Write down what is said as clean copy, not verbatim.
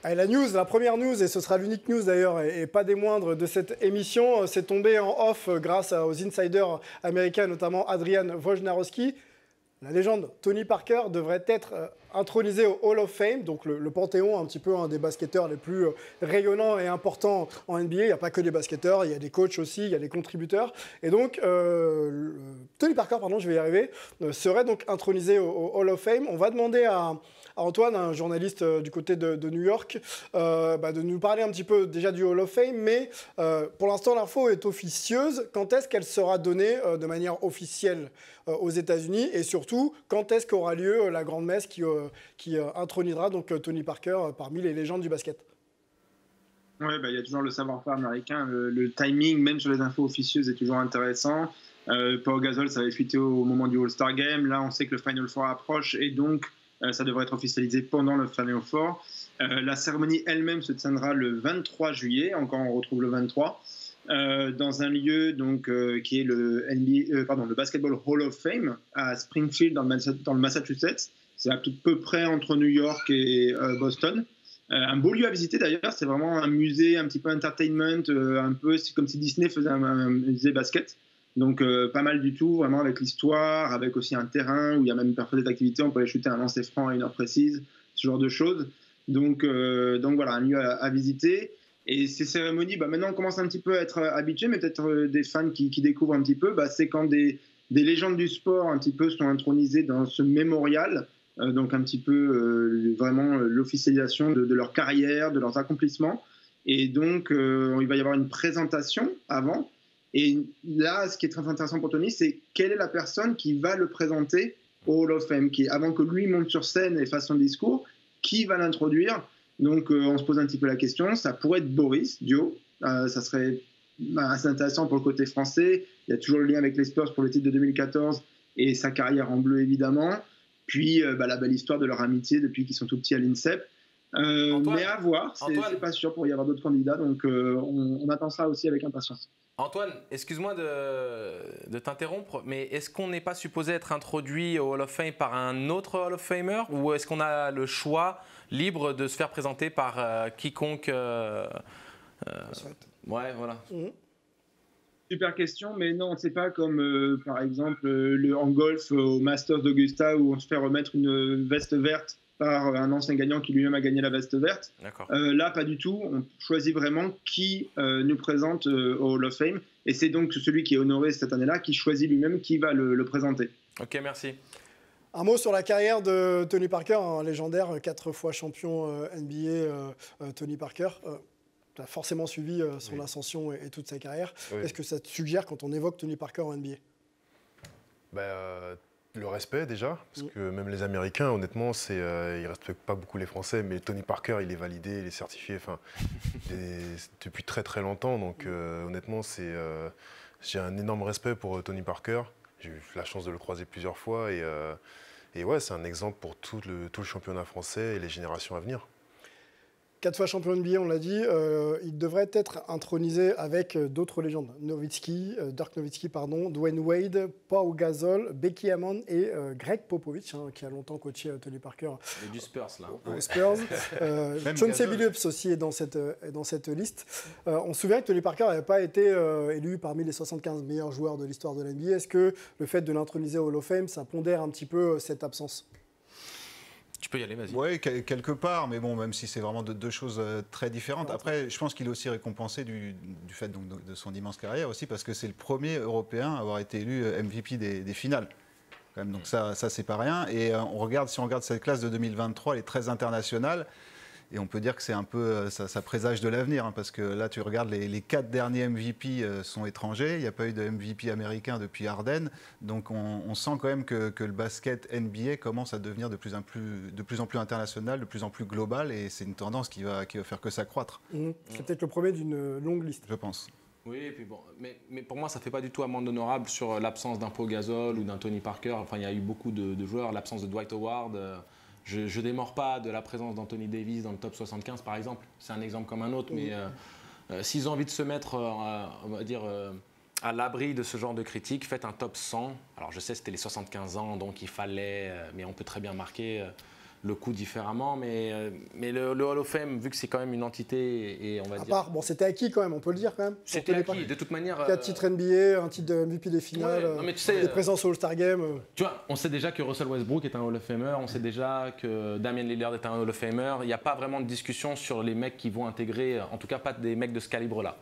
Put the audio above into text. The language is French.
Allez, la première news, et ce sera l'unique news d'ailleurs, et pas des moindres de cette émission, c'est tombé en off grâce aux insiders américains, notamment Adrian Wojnarowski. La légende Tony Parker devrait être intronisé au Hall of Fame, donc le panthéon un petit peu des basketteurs les plus rayonnants et importants en NBA. Il n'y a pas que des basketteurs, il y a des coachs aussi, il y a des contributeurs. Et donc, Tony Parker, pardon, je vais y arriver, serait donc intronisé au Hall of Fame. On va demander à Antoine, un journaliste du côté de New York, de nous parler un petit peu déjà du Hall of Fame, mais pour l'instant l'info est officieuse. Quand est-ce qu'elle sera donnée de manière officielle aux États-Unis, et surtout quand est-ce qu'aura lieu la grande messe qui intronisera donc Tony Parker parmi les légendes du basket? Oui, il y a toujours le savoir-faire américain, le timing, même sur les infos officieuses, est toujours intéressant. Pau Gasol, ça avait fuité au moment du All-Star Game. Là, on sait que le Final Four approche et donc ça devrait être officialisé pendant le Final Four. La cérémonie elle-même se tiendra le 23 juillet, encore on retrouve le 23, dans un lieu donc, qui est le Basketball Hall of Fame à Springfield dans le Massachusetts. C'est à peu près entre New York et Boston. Un beau lieu à visiter d'ailleurs, c'est vraiment un musée un petit peu entertainment, un peu comme si Disney faisait un musée basket. Donc pas mal du tout, vraiment avec l'histoire, avec aussi un terrain où il y a même parfois des activités, on peut aller shooter un lancer franc à une heure précise, ce genre de choses. Donc voilà, un lieu à visiter. Et ces cérémonies, maintenant on commence un petit peu à être habitués, mais peut-être des fans qui découvrent un petit peu, c'est quand des légendes du sport un petit peu sont intronisées dans ce mémorial. Donc un petit peu vraiment l'officialisation de leur carrière, de leurs accomplissements. Et donc il va y avoir une présentation avant. Et là, ce qui est très intéressant pour Tony, c'est quelle est la personne qui va le présenter au Hall of Fame, avant que lui monte sur scène et fasse son discours, qui va l'introduire? Donc on se pose un petit peu la question. Ça pourrait être Boris Dio, ça serait assez intéressant pour le côté français. Il y a toujours le lien avec les Spurs pour le titre de 2014 et sa carrière en bleu évidemment. Puis la belle histoire de leur amitié depuis qu'ils sont tout petits à l'INSEP. Mais à voir, c'est pas sûr pour y avoir d'autres candidats, donc on attend ça aussi avec impatience. Antoine, excuse-moi de t'interrompre, mais est-ce qu'on n'est pas supposé être introduit au Hall of Fame par un autre Hall of Famer, ou est-ce qu'on a le choix libre de se faire présenter par quiconque Ouais, voilà. Super question, mais non, c'est pas comme par exemple en golf au Masters d'Augusta où on se fait remettre une veste verte par un ancien gagnant qui lui-même a gagné la veste verte. Là, pas du tout. On choisit vraiment qui nous présente au Hall of Fame. Et c'est donc celui qui est honoré cette année-là qui choisit lui-même qui va le présenter. Ok, merci. Un mot sur la carrière de Tony Parker, un légendaire, 4 fois champion NBA, Tony Parker. Tu as forcément suivi son ascension et toute sa carrière. Oui. Est-ce que ça te suggère quand on évoque Tony Parker en NBA? Le respect déjà, parce que même les Américains, honnêtement, ils ne respectent pas beaucoup les Français, mais Tony Parker, il est validé, il est certifié depuis très très longtemps. Donc honnêtement, j'ai un énorme respect pour Tony Parker. J'ai eu la chance de le croiser plusieurs fois et ouais, c'est un exemple pour tout le championnat français et les générations à venir. 4 fois champion NBA, on l'a dit, il devrait être intronisé avec d'autres légendes. Dirk Nowitzki, Dwayne Wade, Pau Gasol, Becky Hammon et Greg Popovich, qui a longtemps coaché Tony Parker. Et du Spurs, là. Aux Spurs. Chauncey Billups aussi est dans cette liste. On se souvient que Tony Parker n'avait pas été élu parmi les 75 meilleurs joueurs de l'histoire de l'NBA. Est-ce que le fait de l'introniser au Hall of Fame, ça pondère un petit peu cette absence? Tu peux y aller, vas-y. Oui, quelque part, mais bon, même si c'est vraiment deux choses très différentes. Après, je pense qu'il est aussi récompensé du fait donc, de son immense carrière aussi, parce que c'est le premier Européen à avoir été élu MVP des finales. Quand même, donc ça c'est pas rien. Et si on regarde cette classe de 2023, elle est très internationale. Et on peut dire que c'est un peu, ça présage de l'avenir, parce que là, tu regardes, les 4 derniers MVP sont étrangers. Il n'y a pas eu de MVP américain depuis Harden. Donc, on sent quand même que le basket NBA commence à devenir de plus en plus international, de plus en plus global. Et c'est une tendance qui va faire que s'accroître. C'est peut-être le premier d'une longue liste. Je pense. Oui, et puis bon, mais pour moi, ça ne fait pas du tout amende honorable sur l'absence d'un Pau Gasol ou d'un Tony Parker. Enfin, il y a eu beaucoup de joueurs, l'absence de Dwight Howard. Je ne démords pas de la présence d'Anthony Davis dans le top 75, par exemple. C'est un exemple comme un autre, mais s'ils ont envie de se mettre, on va dire, à l'abri de ce genre de critiques, faites un top 100. Alors, je sais, c'était les 75 ans, donc il fallait, mais on peut très bien marquer le coup différemment, mais le Hall of Fame, vu que c'est quand même une entité, et on va dire... Part, bon, c'était acquis quand même, on peut le dire quand même. C'était acquis, de toute manière... 4 titres NBA, un titre de MVP des finales, Ouais, non, mais tu sais, des présences au All-Star Game. Tu vois, on sait déjà que Russell Westbrook est un Hall of Famer, on sait déjà que Damian Lillard est un Hall of Famer. Il n'y a pas vraiment de discussion sur les mecs qui vont intégrer, en tout cas pas des mecs de ce calibre-là.